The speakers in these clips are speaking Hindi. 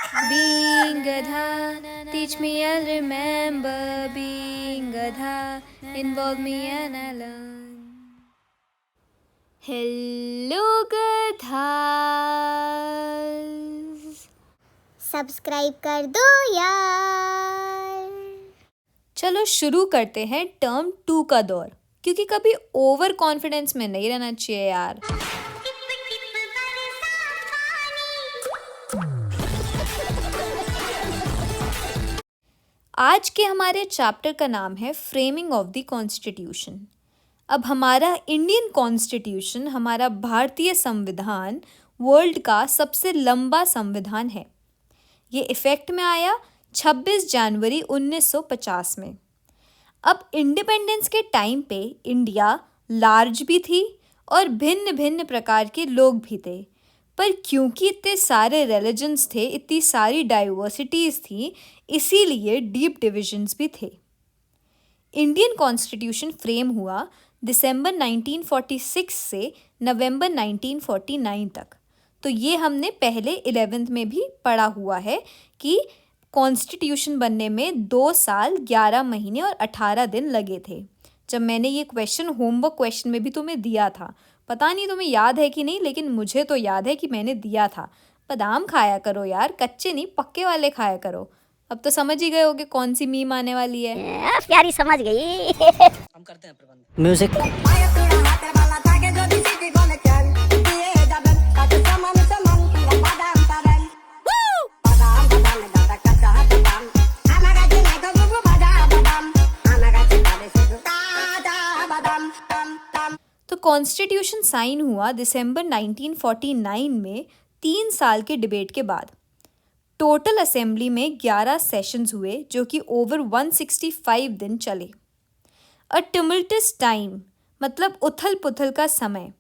Being Gadha, teach me, I'll remember. Being Gadha, involve me and I learn. Hello Gadhas! Subscribe कर दो यार। चलो शुरू करते हैं टर्म 2 का दौर, क्योंकि कभी ओवर कॉन्फिडेंस में नहीं रहना चाहिए यार। आज के हमारे चैप्टर का नाम है फ्रेमिंग ऑफ द कॉन्स्टिट्यूशन। अब हमारा इंडियन कॉन्स्टिट्यूशन, हमारा भारतीय संविधान, वर्ल्ड का सबसे लंबा संविधान है। ये इफेक्ट में आया 26 जनवरी 1950 में। अब इंडिपेंडेंस के टाइम पे इंडिया लार्ज भी थी और भिन्न भिन्न प्रकार के लोग भी थे, पर क्योंकि इतने सारे रिलीजन्स थे, इतनी सारी डाइवर्सिटीज़ थी, इसीलिए डीप डिविजन्स भी थे। इंडियन कॉन्स्टिट्यूशन फ्रेम हुआ दिसंबर 1946 से नवंबर 1949 तक। तो ये हमने पहले 11th में भी पढ़ा हुआ है कि कॉन्स्टिट्यूशन बनने में 2 साल 11 महीने और 18 दिन लगे थे। जब मैंने ये क्वेश्चन होमवर्क क्वेश्चन में भी तुम्हें दिया था, पता नहीं तुम्हें याद है कि नहीं, लेकिन मुझे तो याद है कि मैंने दिया था। बादाम खाया करो यार, कच्चे नहीं पक्के वाले खाया करो। अब तो समझ ही गए होगे कौन सी मीम आने वाली है। प्यारी समझ गई। हम करते हैं प्रबंध। म्यूजिक। तो कॉन्स्टिट्यूशन साइन हुआ दिसंबर 1949 में 3 साल के डिबेट के बाद। टोटल असेंबली में 11 सेशंस हुए, जो कि ओवर 165 दिन चले। अ टुमल्टस टाइम मतलब उथल पुथल का समय।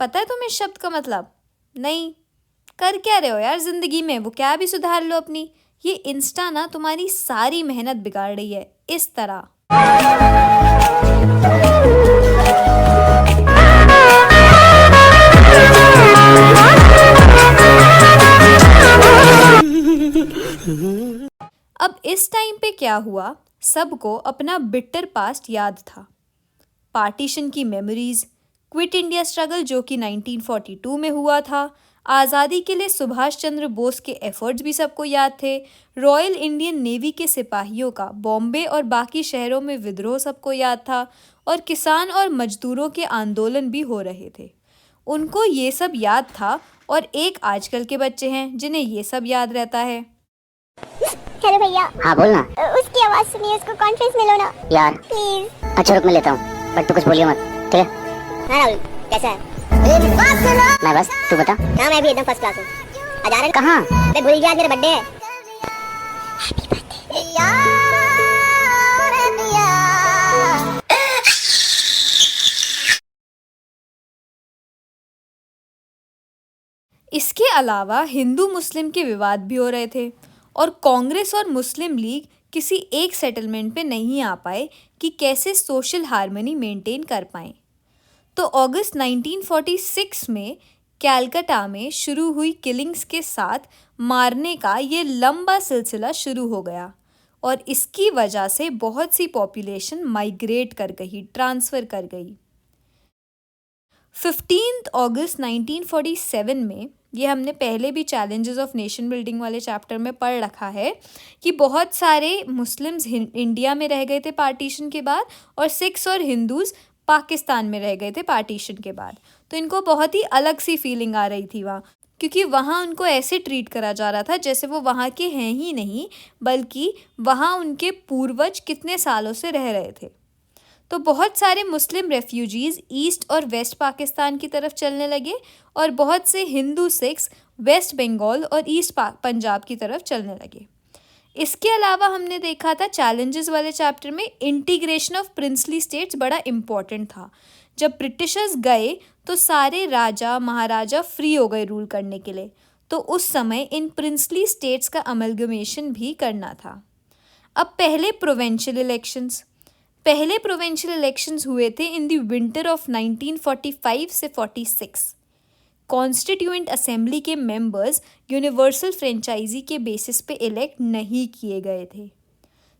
पता है तुम्हें शब्द का मतलब? नहीं? कर क्या रहे हो यार जिंदगी में? वो क्या भी सुधार लो अपनी। ये इंस्टा ना तुम्हारी सारी मेहनत बिगाड़ रही है इस तरह। अब इस टाइम पे क्या हुआ, सबको अपना बिटर पास्ट याद था। पार्टीशन की मेमोरीज, क्विट इंडिया स्ट्रगल जो कि 1942 में हुआ था, आज़ादी के लिए सुभाष चंद्र बोस के एफर्ट्स भी सबको याद थे, रॉयल इंडियन नेवी के सिपाहियों का बॉम्बे और बाकी शहरों में विद्रोह सबको याद था, और किसान और मजदूरों के आंदोलन भी हो रहे थे। उनको ये सब याद था, और एक आजकल के बच्चे हैं जिन्हें ये सब याद रहता है। हेलो भैया। हाँ बोलना। उसकी आवाज सुनिए, उसको कॉन्फ्रेंस में लो ना यार प्लीज। अच्छा रुक, मैं लेता हूँ, बट तू कुछ बोलिए मत, ठीक है? हाँ राहुल, कैसा है? मैं बस, तू बता। हाँ मैं भी एकदम फर्स्ट क्लास हूँ। आज आ रहे कहाँ? मैं भूल गया, आज मेरा बर्थडे है। इसके अलावा हिंदू मुस्लिम के विवाद भी हो रहे थे, और कांग्रेस और मुस्लिम लीग किसी एक सेटलमेंट पे नहीं आ पाए कि कैसे सोशल हार्मनी मेंटेन कर पाएं। तो अगस्त 1946 में कलकत्ता में शुरू हुई किलिंग्स के साथ मारने का ये लंबा सिलसिला शुरू हो गया, और इसकी वजह से बहुत सी पॉपुलेशन माइग्रेट कर गई, ट्रांसफ़र कर गई। 15 अगस्त 1947 में, ये हमने पहले भी चैलेंजेस ऑफ नेशन बिल्डिंग वाले चैप्टर में पढ़ रखा है कि बहुत सारे मुस्लिम्स इंडिया में रह गए थे पार्टीशन के बाद, और सिख्स और हिंदूज़ पाकिस्तान में रह गए थे पार्टीशन के बाद। तो इनको बहुत ही अलग सी फीलिंग आ रही थी वहाँ, क्योंकि वहाँ उनको ऐसे ट्रीट करा जा रहा था जैसे वो वहाँ के हैं ही नहीं, बल्कि वहाँ उनके पूर्वज कितने सालों से रह रहे थे। तो बहुत सारे मुस्लिम रेफ्यूजीज़ ईस्ट और वेस्ट पाकिस्तान की तरफ चलने लगे, और बहुत से हिंदू सिख्स वेस्ट बंगाल और ईस्ट पंजाब की तरफ चलने लगे। इसके अलावा हमने देखा था चैलेंजेस वाले चैप्टर में इंटीग्रेशन ऑफ प्रिंसली स्टेट्स बड़ा इम्पॉर्टेंट था। जब ब्रिटिशर्स गए तो सारे राजा महाराजा फ्री हो गए रूल करने के लिए, तो उस समय इन प्रिंसली स्टेट्स का अमलगमेशन भी करना था। अब पहले प्रोविंशियल इलेक्शंस हुए थे इन द विंटर ऑफ 1945 से 46। कॉन्स्टिट्यूएंट असेंबली के मेंबर्स यूनिवर्सल फ्रेंचाइजी के बेसिस पे इलेक्ट नहीं किए गए थे।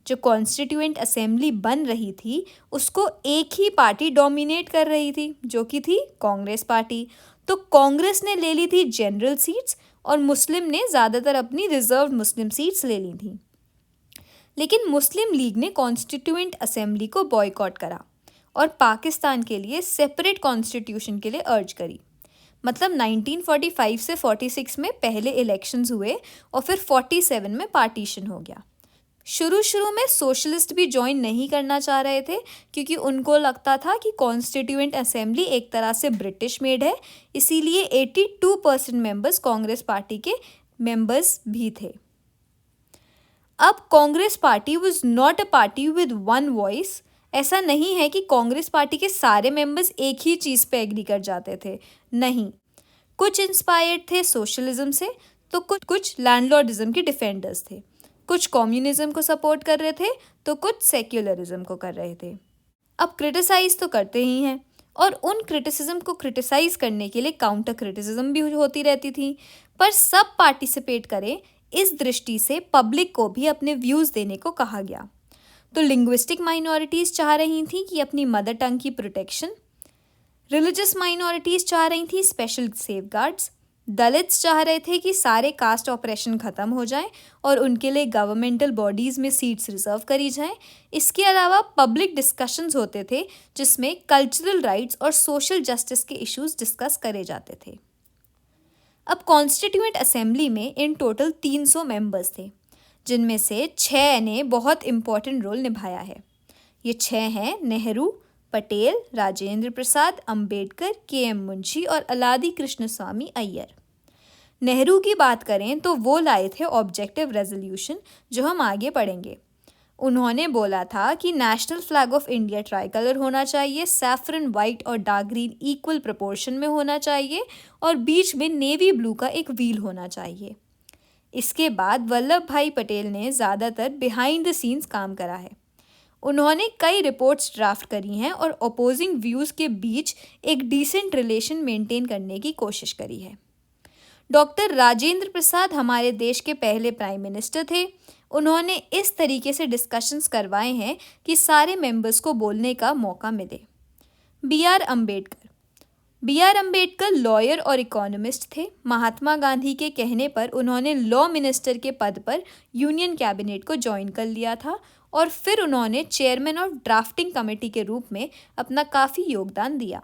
जो कॉन्स्टिट्यूएंट असेंबली बन रही थी उसको एक ही पार्टी डोमिनेट कर रही थी, जो कि थी कांग्रेस पार्टी। तो कांग्रेस ने ले ली थी जनरल सीट्स और मुस्लिम ने ज़्यादातर अपनी रिजर्व मुस्लिम सीट्स ले ली थी। लेकिन मुस्लिम लीग ने कॉन्स्टिट्यूएंट असेंबली को बॉयकॉट करा और पाकिस्तान के लिए सेपरेट कॉन्स्टिट्यूशन के लिए अर्ज करी। मतलब 1945 से 46 में पहले इलेक्शंस हुए और फिर 47 में पार्टीशन हो गया। शुरू में सोशलिस्ट भी ज्वाइन नहीं करना चाह रहे थे, क्योंकि उनको लगता था कि कॉन्स्टिट्यूएंट असेंबली एक तरह से ब्रिटिश मेड है, इसीलिए 82% मेंबर्स कांग्रेस पार्टी के मेंबर्स भी थे। अब Congress party was not a party with one voice. ऐसा नहीं है कि कांग्रेस पार्टी के सारे मेंबर्स एक ही चीज़ पे एग्री कर जाते थे, नहीं। कुछ इंस्पायर्ड थे सोशलिज्म से, तो कुछ लैंडलॉर्डिज्म के डिफेंडर्स थे, कुछ कम्युनिज्म को सपोर्ट कर रहे थे, तो कुछ सेक्युलरिज्म को कर रहे थे। अब क्रिटिसाइज तो करते ही हैं, और उन क्रिटिसिज्म को क्रिटिसाइज करने के लिए काउंटर क्रिटिसिज्म भी होती रहती थी, पर सब पार्टिसिपेट करें इस दृष्टि से पब्लिक को भी अपने व्यूज़ देने को कहा गया। तो लिंग्विस्टिक माइनॉरिटीज़ चाह रही थी कि अपनी मदर टंग की प्रोटेक्शन, रिलीजियस माइनॉरिटीज़ चाह रही थी स्पेशल सेफगार्ड्स, दलित्स चाह रहे थे कि सारे कास्ट ऑपरेशन ख़त्म हो जाएं और उनके लिए गवर्नमेंटल बॉडीज़ में सीट्स रिजर्व करी जाएं। इसके अलावा पब्लिक डिस्कशंस होते थे जिसमें कल्चरल राइट्स और सोशल जस्टिस के इश्यूज डिस्कस करे जाते थे। अब कॉन्स्टिट्यूएंट असेंबली में इन टोटल 300 मेंबर्स थे, जिनमें से 6 ने बहुत इम्पोर्टेंट रोल निभाया है। ये 6 हैं नेहरू, पटेल, राजेंद्र प्रसाद, अंबेडकर, के.एम. मुंशी और अलादी कृष्णस्वामी अय्यर। नेहरू की बात करें तो वो लाए थे ऑब्जेक्टिव रेजोल्यूशन, जो हम आगे पढ़ेंगे। उन्होंने बोला था कि national flag of India try colour होना चाहिए, सैफरन वाइट और डार्क ग्रीन इक्वल प्रोपोर्शन में होना चाहिए और बीच में नेवी ब्लू का एक व्हील होना चाहिए। इसके बाद वल्लभ भाई पटेल ने ज़्यादातर बिहाइंड द सीन्स काम करा है। उन्होंने कई रिपोर्ट्स ड्राफ्ट करी हैं और अपोजिंग व्यूज़ के बीच एक डिसेंट रिलेशन मेंटेन करने की कोशिश करी है। डॉक्टर राजेंद्र प्रसाद हमारे देश के पहले प्राइम मिनिस्टर थे। उन्होंने इस तरीके से डिस्कशंस करवाए हैं कि सारे मेंबर्स को बोलने का मौका मिले। बी आर अम्बेडकर लॉयर और इकोनॉमिस्ट थे। महात्मा गांधी के कहने पर उन्होंने लॉ मिनिस्टर के पद पर यूनियन कैबिनेट को ज्वाइन कर लिया था और फिर उन्होंने चेयरमैन ऑफ ड्राफ्टिंग कमेटी के रूप में अपना काफ़ी योगदान दिया।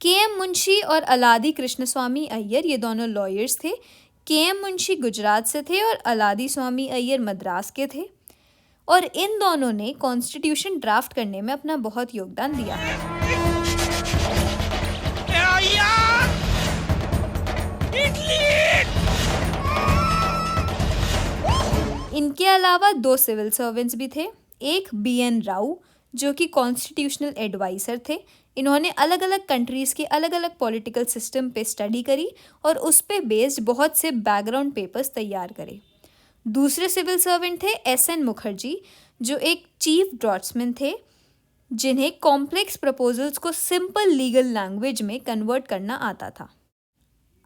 के.एम. मुंशी और अलादी कृष्णस्वामी अय्यर ये दोनों लॉयर्स थे। के.एम. मुंशी गुजरात से थे और अलादी स्वामी अय्यर मद्रास के थे, और इन दोनों ने कॉन्स्टिट्यूशन ड्राफ्ट करने में अपना बहुत योगदान दिया। इनके अलावा 2 सिविल सर्वेंट्स भी थे। एक बी.एन. राव, जो कि कॉन्स्टिट्यूशनल एडवाइज़र थे। इन्होंने अलग अलग कंट्रीज़ के अलग अलग पॉलिटिकल सिस्टम पे स्टडी करी और उस पे बेस्ड बहुत से बैकग्राउंड पेपर्स तैयार करे। दूसरे सिविल सर्वेंट थे एस.एन. मुखर्जी, जो एक चीफ ड्राफ्ट्समैन थे, जिन्हें कॉम्प्लेक्स प्रपोजल्स को सिंपल लीगल लैंग्वेज में कन्वर्ट करना आता था।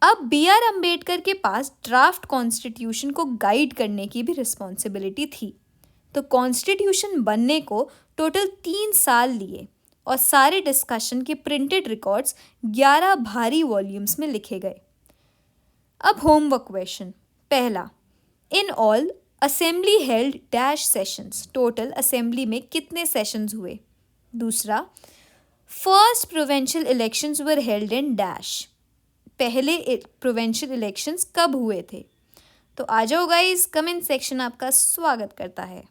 अब बी आर अम्बेडकर के पास ड्राफ्ट कॉन्स्टिट्यूशन को गाइड करने की भी रिस्पॉन्सिबिलिटी थी। तो कॉन्स्टिट्यूशन बनने को टोटल 3 साल लिए और सारे डिस्कशन के प्रिंटेड रिकॉर्ड्स 11 भारी वॉल्यूम्स में लिखे गए। अब होमवर्क क्वेश्चन। पहला, in all assembly held dash sessions. Total assembly में कितने सेशंस हुए। दूसरा, first provincial elections were held in dash. पहले प्रोविंशियल इलेक्शंस कब हुए थे। तो आ जाओ गाइस, कमेंट सेक्शन आपका स्वागत करता है।